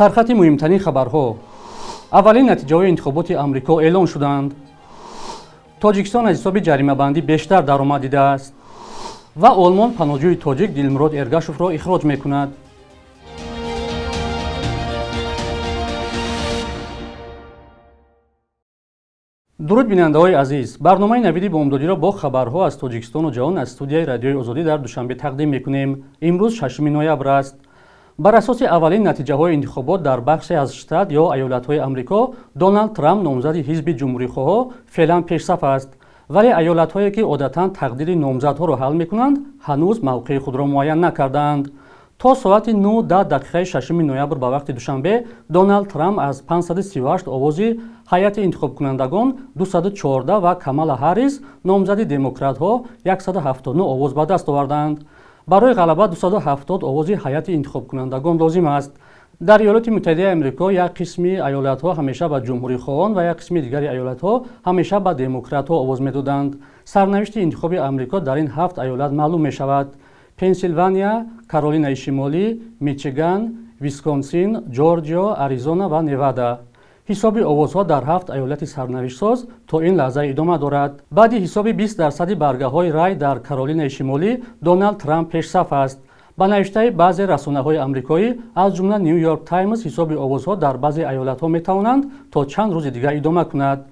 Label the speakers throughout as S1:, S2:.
S1: سرخط مهمترین خبرها. اولین نتیجه‌های انتخابات آمریکا اعلام شدند. تاجیکستان از حساب جریمه بندی بیشتر درآمد دیده است و آلمان پناهجوی تاجیک دلمراد ارگاشوف را اخراج می‌کند. درود بیننده‌های عزیز، برنامه نویدی بامدادی را با خبرها از تاجیکستان و جهان از استودیوی رادیوی آزادی در دوشنبه تقدیم می‌کنیم. امروز 6 نوامبر است. بر اساس اولین نتیجه‌های انتخابات در بخشی از شتات یا ایالت‌های آمریکا، دونالد ترامپ نامزد حزب جمهوری‌خواه فعلا پیش‌صف است. ولی ایالت‌هایی که عادتاً تقدیر نامزدها را حل می‌کنند، هنوز موقع خود را معین نکردند. تا ساعت 9:10 6 نوامبر به وقت دوشنبه، دونالد ترامپ از 538 آوازی هیئت انتخاب کنندگان 214 و کامالا هریس نامزد دموکرات‌ها 179 آواز به دست آوردند. برای غلبه 270 آواز هیئت انتخاب کنندگان لازم است. در ایالات متحده آمریکا یک قسمی ایالت‌ها همیشه به جمهوری‌خواهان و یک قسم دیگر ایالت‌ها همیشه به دموکرات‌ها آواز می‌دادند. سرنوشت انتخاب آمریکا در این 7 ایالت معلوم می‌شود: پنسیلوانیا، کارولینای شمالی، میچیگان، ویسکونسین، جورجیا، آریزونا و نوادا. حساب آوازها در 7 ایالت سرنوشت‌ساز تا این لحظه ادامه دارد. بعد حساب 20% برگه‌های رای در کارولینای شمالی، دونالد ترامپ پیش‌صف است. با نوشته بعضی رسانه‌های آمریکایی از جمله نیویورک تایمز، حساب آوازها در بعضی ایالت‌ها می‌توانند تا چند روز دیگر ادامه کند.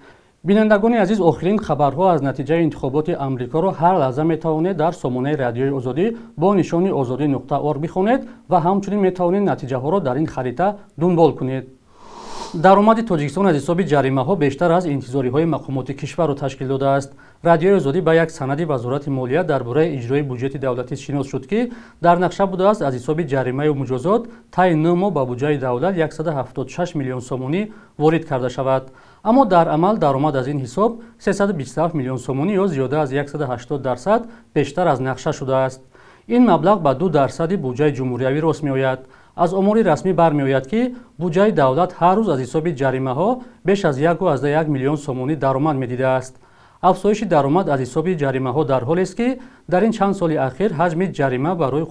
S1: بینندگان عزیز، آخرین خبرها از نتیجه انتخابات آمریکا را هر لحظه می‌توانید در سامانه رادیوی آزادی با نشانی azadi.org بخوانید و همچنین می‌توانید نتیجه‌ها را در این خریطه دنبال کنید. درآمد تاجیکستان از حساب جریمه‌ها بیشتر از انتظاری‌های مقامات کشور را تشکیل داده است. رادیوی آزادی با یک سند وزارت مالیه درباره اجرای بودجه دولتی شناس شد که در نقشه بوده است از حساب جریمه و مجازات طی 9 ماه به بودجه دولت 176 میلیون سومانی وارد کرده شود. اما در عمل درآمد از این حساب 327 میلیون سومانی یا زیاده از 180% بیشتر از نقشه شده است. این مبلغ به 2% بودجه جمهوریوی راست می‌آید. از امور رسمی برمی‌آید که بودجه دولت هر روز از حساب جریمه‌ها بیش از 1.1 میلیون سومانی درآمد می‌دیده است. افزایش درآمد از حساب جریمه‌ها در حالی است که در این چند سال اخیر حجم جریمه برای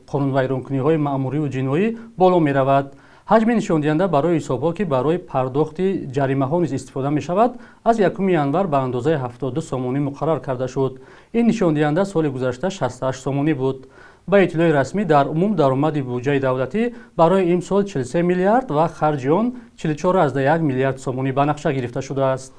S1: قانون‌ویرانکنی‌های مأموری و جنایی بالا می‌رود. حجم نشاندهنده برای حساب‌ها که برای پرداخت جریمه‌ها نیز استفاده می‌شود از 1 ینور به اندازه 72 سومانی مقرر کرده شد. این نشاندهنده سال گذشته 68 سومانی بود. با اطلاع رسمی در عموم درآمد بودجه دولتی برای امسال 43 میلیارد و خرج آن 44.1 میلیارد سومانی به نقشه گرفته شده است.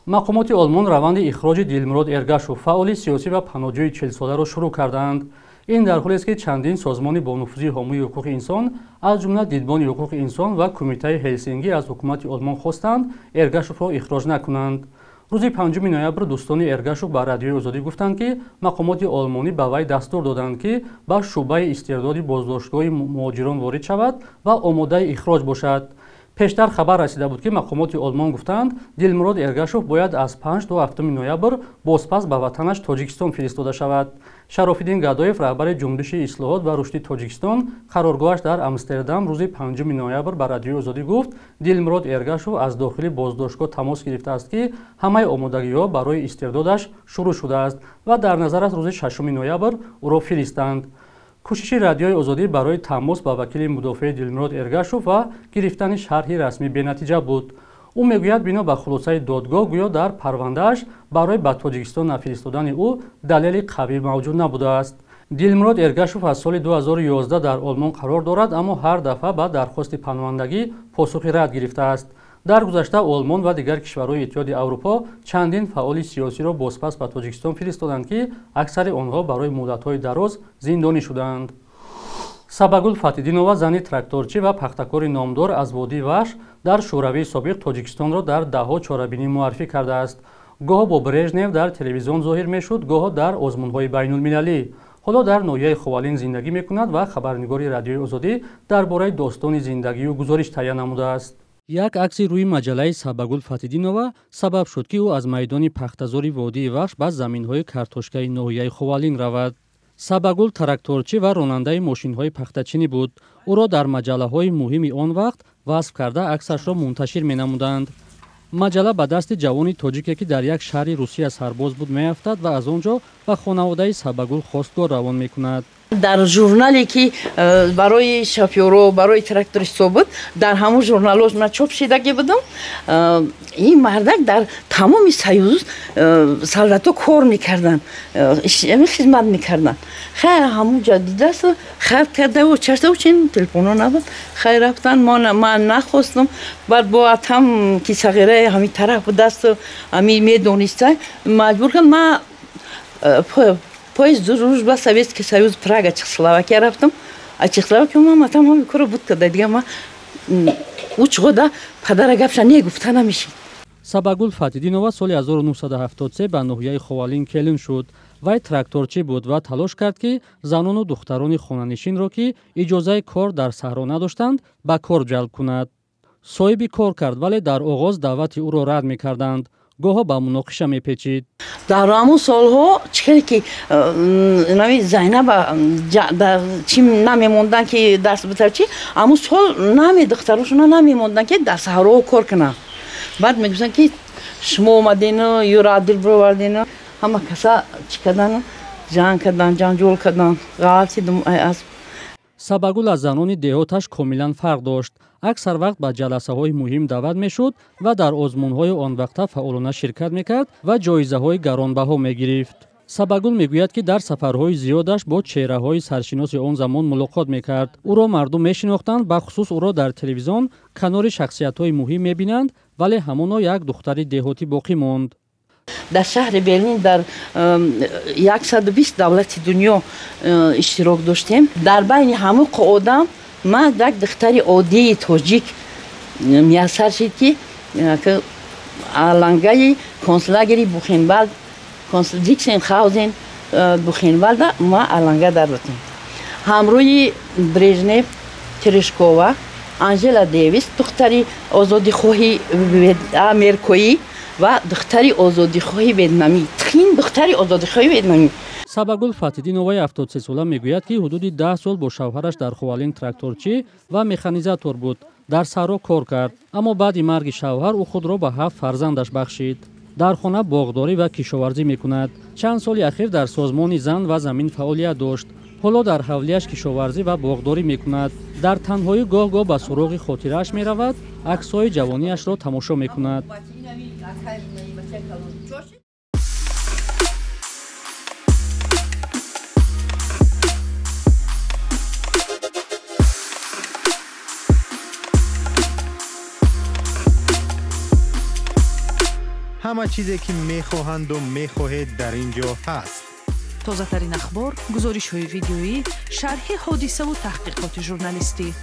S1: مقامات آلمان روند اخراج دلمراد ارگاشوف، فعال سیاسی و پناهجوی 40 ساله را شروع کردند. این در حالی است که چندین سازمان با نفوذ حامی حقوق انسان از جمله دیدبان حقوق انسان و کمیته هلسینکی از حکومت آلمان خواستند ارگاشوف را اخراج نکنند. روز 5 نوامبر دوستان ارگاشوف به رادیوی آزادی گفتند که مقامات آلمانی به وی دستور دادند که به شعبه استرداد بازداشتگاه مهاجران وارد شود و آماده اخراج باشد. پیشتر خبر رسیده بود که مقامات آلمان گفتند دلمراد ارگاشوف باید از 5 تا 7 نوامبر بازپس به وطنش تاجیکستان فرستاده شود. شرافالدین گادایف، رهبر جنبش اصلاحات و رشد تاجیکستان، قرارگاهش در آمستردام روز 5 نوامبر به رادیوی آزادی گفت دلمراد ارگاشوف از داخل بازداشتگاه تماس گرفته است که همه آمادگی‌ها برای استردادش شروع شده است و در نظر است روز 6 نوامبر او را فرستند. کوشش رادیوی آزادی برای تماس با وکیل مدافع دلمراد ارگاشوف و گرفتن شرح رسمی بی‌نتیجه بود. او میگوید بنا به خلاصه دادگاه گویا در پروندهش برای به تاجیکستان نفرستادن او دلیل قوی موجود نبوده است. دلمراد ارگاشوف از سال 2011 در آلمان قرار دارد، اما هر دفعه به درخواست پناهندگی پاسخ رد گرفته است. در گذشته آلمان و دیگر کشورهای اتحاد اروپا چندین فعال سیاسی را بازپس به تاجیکستان فرستادند که اکثر آنها برای مدت‌های دراز زندانی شدند. ساباگул фатидинова، зани тракторчӣ ва пахтакори номдор аз водии ваҳш дар шӯравии собиқ тоҷикистонро дар даҳҳо чорабинӣ муаррифӣ кардааст. гоҳо бо брежнев дар телевизион зоҳир мешуд, гоҳо дар озмунҳои байнулмилалӣ. ҳоло дар ноҳияи ховалин зиндагӣ мекунад ва хабарнигори радиои озодӣ дар бораи достони зиндагию гузориш таҳия намудааст. як акси рӯи маҷаллаи Сабагул Фатидинова сабаб шуд ки ӯ аз майдони пахтазори водии вахш ба заминҳои картошкаи ноҳияи ховалин равад. Сабагул тракторчӣ ва ронандаи мошинҳои пахтачинӣ буд. ӯро дар маҷаллаҳои муҳими он вақт васф карда аксашро мунташир менамуданд. маҷалла ба дасти ҷавони тоҷике ки дар як шаҳри русия сарбоз буд меафтад ва аз он ҷо ба хонаводаи Сабагул хостгор равон мекунад.
S2: در ژورنالی که برای شافیورو برای تراکتوریستا بود در همون ژورنالوز من چاپ شدگی بودم این مردک در تمام سیوز سالاتو کار میکردن خدمت میکردن خیر همون جدید است خیر کرده و چرته و چین تلفن‌ها نبود خیر رفتن من نخواستم بعد با هم که صغیره همین طرف بود دست همین میدونسته مجبور کردم من поезд дружба Советский Союз Прага Чехословакия رفتم از چخسلواکیا ما تمام کارو بود کرده دیگه ما اوچ года پدر گپش نگفته نمیشه.
S1: Сабагул Фатидинова соли 1973 ба ноҳияи Ховалин келин шуд. Вай тракторчӣ буд ва талош кард ки занону духтарони хонанишинро ки иҷозаи кор дар саҳро надоштанд ба кор ҷалб кунад. Соҳиби кор кард, вале дар оғоз даъвати ӯро рад мекарданд. Гоҳо ба муноқиша мепечид.
S2: дар ҳамун солҳо чӣ кардӣ ки нави Зайнаба чӣ намемондан ки дарс битар чӣ ҳамун сол наме духтарошона намемондан ки дар саҳро кор кунанд. баъд мегуфтанд ки шумо омадину юрадил бировардину ҳама каса чӣ кардан ҷанг кардан ҷанҷол кардан ғалтидум аз
S1: Сабагул аз занони деҳоташ комилан фарқ дошт. Аксар вақт ба ҷаласаҳои муҳим даъват мешуд ва дар озмунҳои он вақта фаъолона ширкат мекард ва ҷоизаҳои гаронбаҳо мегирифт. Сабагул мегӯяд ки дар сафарҳои зиёдаш бо чеҳраҳои саршиноси он замон мулоқот мекард. Ӯро мардум мешинохтанд, бахусус ӯро дар телевизион канори шахсиятҳои муҳим мебинанд, вале ҳамоно як духтари деҳотӣ боқӣ монд.
S2: در شهر برلین در 120 دولت دنیا اشتراک داشتیم در بین همه آدم من یک دختر عادی تاجیک میسر شد که علنگای کنسولگری بوخنوالد کنسول دیکسن خاوزن بوخنوالد ما علنگا در بودیم همروی برژنف ترشکووا آنژلا دیویس دختری آزادی خواهی امریکایی و دختری آزادیخواهی ویتنامی تخین دختری آزادیخواهی ویتنامی.
S1: Сабагул Фатидиноваи 73 сола мегӯяд ки ҳудуди 10 сол бо шавҳараш дар Ховалин тракторчӣ ва механизатор буд. Дар саҳро кор кард, аммо баъди марги шавҳар ӯ худро ба 7 фарзандаш бахшид. Дар хона боғдорӣ ва кишоварзӣ мекунад. Чанд соли ахир дар созмони зан ва замин фаъолият дошт. ҳоло дар ҳавлияш кишоварзӣ ва боғдорӣ мекунад. Дар танҳоӣ гоҳ-гоҳ ба суроғи хотирааш меравад, аксҳои ҷавониашро тамошо мекунад.
S3: همه چیزی که میخواهند و میخواهید در اینجا هست.
S4: تازه‌ترین اخبار، گزارش‌های ویدیویی، شرح حادثه و تحقیقات ژورنالیستی.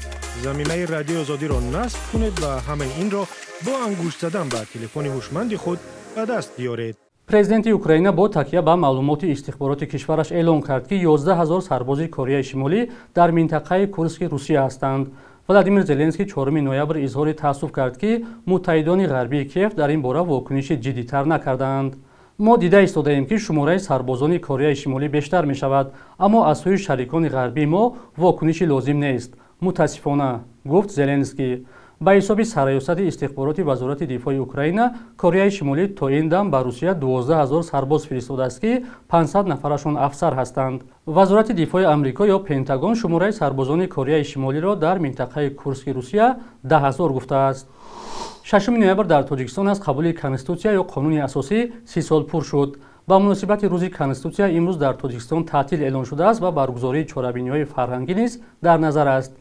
S3: زمینه رادیو آزادی را نصب کنید و همه این را با انگشت زدن به تلفن هوشمند خود به دست بیارید.
S1: Президенти Украина бо такя ба маълумоти истихбороти кишвараш эълон кард ки 11 000 сарбози Кореяи Шимолӣ дар минтақаи Курски Русия ҳастанд. Владимир Зеленский 4 ноябр изҳори таассуф кард ки муттаҳидони ғарбии Киев дар ин бора вокуниши ҷиддитар накардаанд. мо дида истодаем ки шумораи сарбозони Кореяи Шимолӣ бештар мешавад, аммо аз сӯи шарикони ғарбии мо вокуниши лозим нест. Мутаассифона, гуфт Зеленский. ба ҳисоби сарёсати истихбороти вазорати дифои Украина, Кореяи Шимолӣ то ин дам ба Русия 12 000 сарбоз фиристодааст ки 500 нафарашон афсар ҳастанд. вазорати дифои Амрико ё Пентагон шумораи сарбозони Кореяи Шимолиро дар минтақаи Курски Русия 10 000 гуфтааст. 6 ноябр дар Тоҷикистон аз қабули Конститутсия ё қонуни асосӣ 30 сол пур шуд. ба муносибати рӯзи Конститутсия имрӯз дар Тоҷикистон таътил эълон шудааст ва баргузории чорабиниҳои фарҳангӣ низ дар назар аст.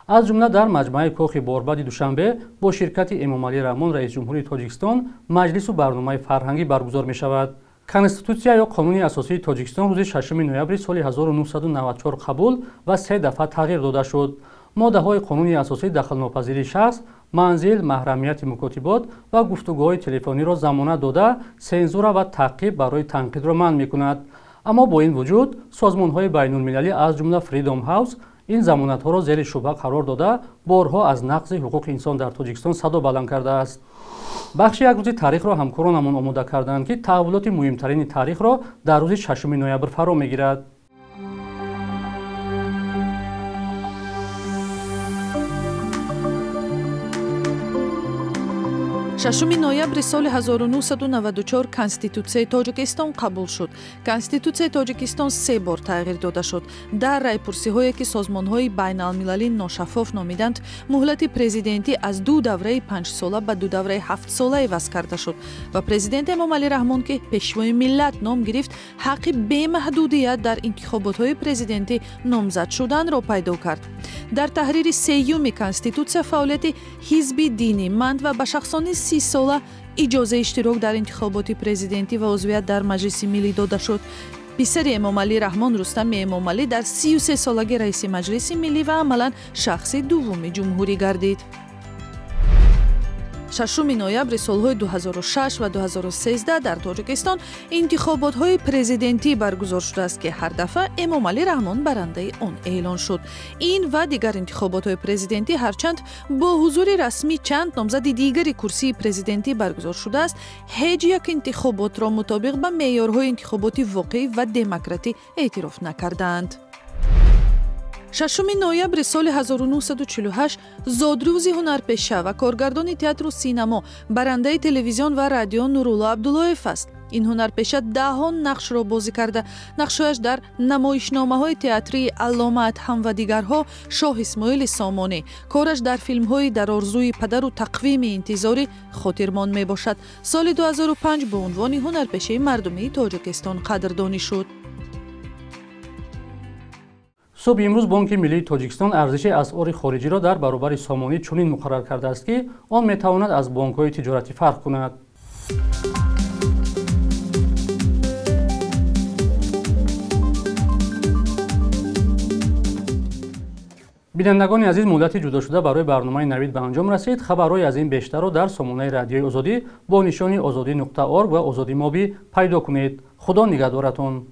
S1: аз ҷумла дар маҷмаи кохи Борбади Душанбе бо ширкати Эмомалӣ Раҳмон раисҷумҳури Тоҷикистон маҷлису барномаи фарҳангӣ баргузор мешавад. Конститутсия ё қонуни асосии Тоҷикистон рӯзи 6 ноябри соли 1994 қабул ва 3 дафъа тағйир дода шуд. моддаҳои қонуни асосӣ дахлнопазирии шахс, манзил, маҳрамияти мукотибот ва гуфтугӯҳои телефониро замонат дода, сензура ва таъқиб барои танқидро манъ мекунад. аммо бо ин вуҷуд созмонҳои байнулмилалӣ аз ҷумла Freedom House ин замонатҳоро зери шубҳа қарор дода, борҳо аз нақзи ҳуқуқи инсон дар Тоҷикистон садо баланд кардааст. бахши як рӯзи таърихро ҳамкоронамон омода карданд ки таҳввулоти муҳимтарини таърихро дар рӯзи 6 ноябр фаро мегирад.
S4: 6 ноябри соли 1994 Конституцияи Тоҷикистон қабул шуд. Конституцияи Тоҷикистон 3 бор тағйир дода шуд. Дар райпурсиҳое ки созмонҳои байналмилалӣ ношаффоф номиданд, муҳлати президентӣ аз 2 давраи 5 сола ба 2 давраи 7 сола иваз карда шуд ва президент Эмомалӣ Раҳмон ки пешвои миллат ном гирифт, ҳаққи бемаҳдудият дар интихоботҳои президентӣ номзад шуданро пайдо кард. Дар таҳрири 3-юми Конституция фаъолияти ҳизби динӣ манд ва ба шахсони 30 сола иҷозаи иштирок дар интихоботи президентӣ ва узвият дар Маҷлиси Миллӣ дода шуд. писари Эмомалӣ Раҳмон Рустами Эмомалӣ дар 33 солагӣ раиси Маҷлиси Миллӣ ва амалан шахси дуввуми ҷумҳурӣ гардид. 6 ноябри солҳои 2006 ва 2013 дар Тоҷикистон интихоботҳои президентӣ баргузор шудааст ки ҳар дафъа Эмомалӣ Раҳмон барандаи он эълон шуд. Ин ва дигар интихоботҳои президентӣ ҳарчанд бо ҳузури расмӣ чанд номзади дигари курсии президентӣ баргузор шудааст, ҳеҷ як интихоботро мутобиқ ба меъёрҳои интихоботи воқеӣ ва демократӣ эътироф накардаанд. 6 ноябри соли 1948 зодрӯзи ҳунарпеша ва коргардони театру синамо, барандаи телевизион ва радио Нурулло Абдуллоев аст. ин ҳунарпеша даҳҳо нақшро бозӣ карда, нақшҳояш дар намоишномаҳои театрии Аллома Адҳам ва дигарҳо, Шоҳ Исмоили Сомонӣ, кораш дар филмҳои Дар орзуи падару Тақвими интизорӣ хотирмон мебошад. соли 2005 бо унвони ҳунарпешаи мардумии Тоҷикистон қадрдонӣ шуд.
S1: صبح امروز بانک ملی تاجیکستان ارزش اسعار خارجی را در برابر سامانی چنین مقرر کرده است که آن میتواند از بانک‌های تجارتی فرق کند. بینندگان عزیز، مدتی جدا شده برای برنامه نوید به انجام رسید. خبرهای از این بیشتر را در سامانه رادیوی آزادی با نشانی azadi.org و آزادی مابی پیدا کنید. خدا نگهدارتان.